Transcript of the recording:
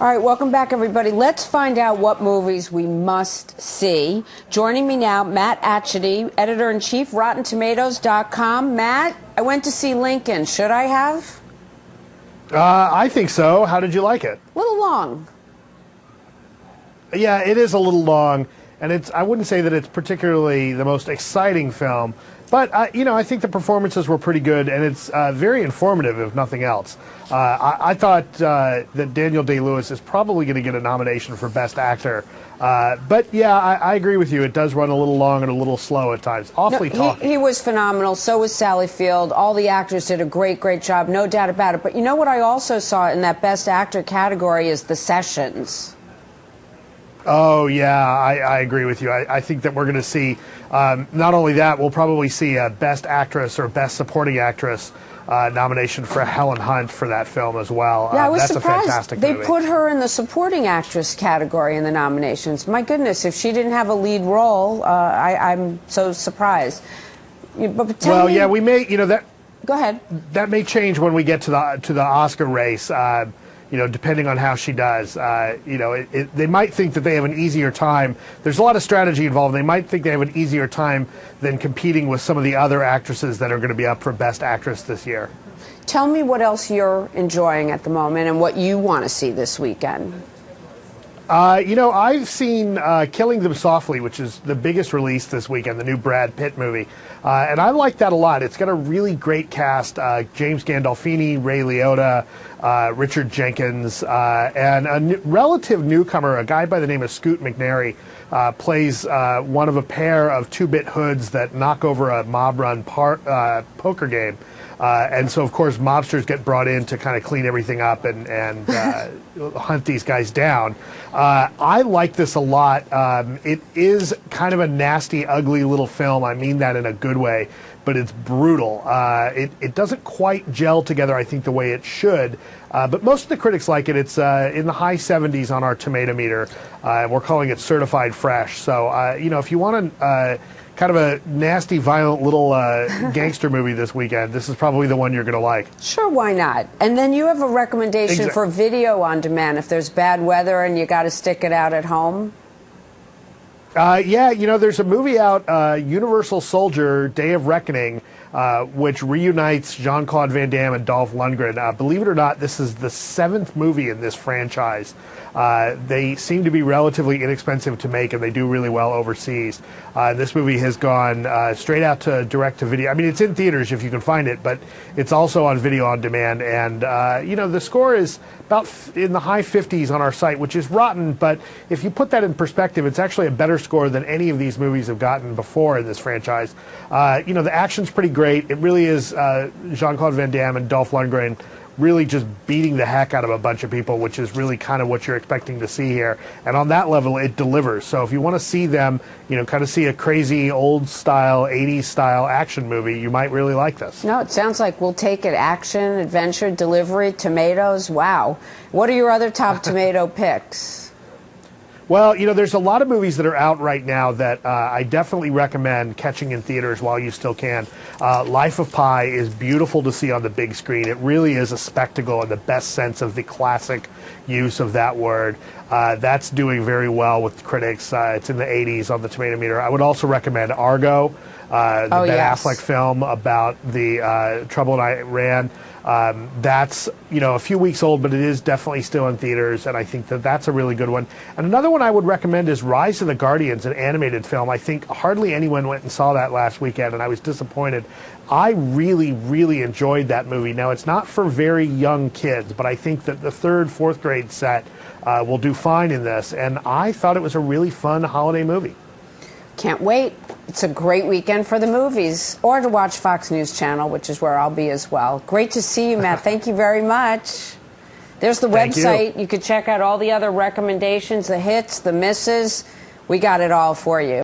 All right, welcome back, everybody. Let's find out what movies we must see. Joining me now, Matt Atchity, editor-in-chief, RottenTomatoes.com. Matt, I went to see Lincoln. Should I have? I think so. How did you like it? A little long. Yeah, it is a little long, and I wouldn't say that it's particularly the most exciting film, but I think the performances were pretty good, and it's very informative, if nothing else. I thought that Daniel Day-Lewis is probably going to get a nomination for Best Actor, but yeah, I agree with you. It does run a little long and a little slow at times. Awfully talky. He was phenomenal. So was Sally Field. All the actors did a great job, no doubt about it. But you know what I also saw in that Best Actor category is The Sessions. Oh, yeah, I agree with you. I think that we're going to see, not only that, we'll probably see a Best Actress or Best Supporting Actress nomination for Helen Hunt for that film as well. Yeah, I was that's surprised. A fantastic they movie. Put her in the Supporting Actress category in the nominations. My goodness, if she didn't have a lead role, I'm so surprised. But tell me, yeah, we may, that... Go ahead. That may change when we get to the Oscar race. Depending on how she does, they might think that they have an easier time. There's a lot of strategy involved. They might think they have an easier time than competing with some of the other actresses that are going to be up for Best Actress this year. Tell me what else you're enjoying at the moment and what you want to see this weekend. I've seen Killing Them Softly, which is the biggest release this weekend, the new Brad Pitt movie. And I like that a lot. It's got a really great cast. James Gandolfini, Ray Liotta, Richard Jenkins, and a relative newcomer, a guy by the name of Scoot McNairy, plays one of a pair of two-bit hoods that knock over a mob-run poker game. And so, of course, mobsters get brought in to kind of clean everything up and hunt these guys down. I like this a lot. It is kind of a nasty, ugly little film. I mean that in a good way, but it's brutal. It doesn't quite gel together, I think, the way it should. But most of the critics like it. It's in the high 70s on our tomato meter. We're calling it certified fresh. So, if you want to... kind of a nasty, violent little gangster movie this weekend, this is probably the one you're going to like. Sure, why not? And then you have a recommendation for video on demand if there's bad weather and you got to stick it out at home? Yeah, there's a movie out, Universal Soldier, Day of Reckoning, which reunites Jean-Claude Van Damme and Dolph Lundgren. Believe it or not, this is the 7th movie in this franchise. They seem to be relatively inexpensive to make, and they do really well overseas. This movie has gone straight out to direct-to-video. I mean, it's in theaters if you can find it, but it's also on video on demand. And, the score is about in the high 50s on our site, which is rotten, but if you put that in perspective, it's actually a better score than any of these movies have gotten before in this franchise. The action's pretty great. It really is Jean-Claude Van Damme and Dolph Lundgren really just beating the heck out of a bunch of people, which is really kind of what you're expecting to see here. And on that level, it delivers. So if you want to see them, kind of see a crazy old-style, 80s-style action movie, you might really like this. No, it sounds like we'll take it. Action, adventure, delivery, tomatoes. Wow. What are your other top tomato picks? Well, there's a lot of movies that are out right now that I definitely recommend catching in theaters while you still can. Life of Pi is beautiful to see on the big screen. It really is a spectacle in the best sense of the classic use of that word. That's doing very well with critics. It's in the 80s on the tomato meter. I would also recommend Argo, the Ben Affleck film about the trouble in Iran. That's, a few weeks old, but it is definitely still in theaters, and I think that that's a really good one. And another one I would recommend is Rise of the Guardians, an animated film. I think hardly anyone went and saw that last weekend, and I was disappointed. I really, really enjoyed that movie. Now, it's not for very young kids, but I think that the 3rd, 4th grade set will do fine in this, and I thought it was a really fun holiday movie. Can't wait. It's a great weekend for the movies, or to watch Fox News Channel, which is where I'll be as well. Great to see you, Matt. Thank you very much. There's the website. You could check out all the other recommendations, the hits, the misses. We got it all for you.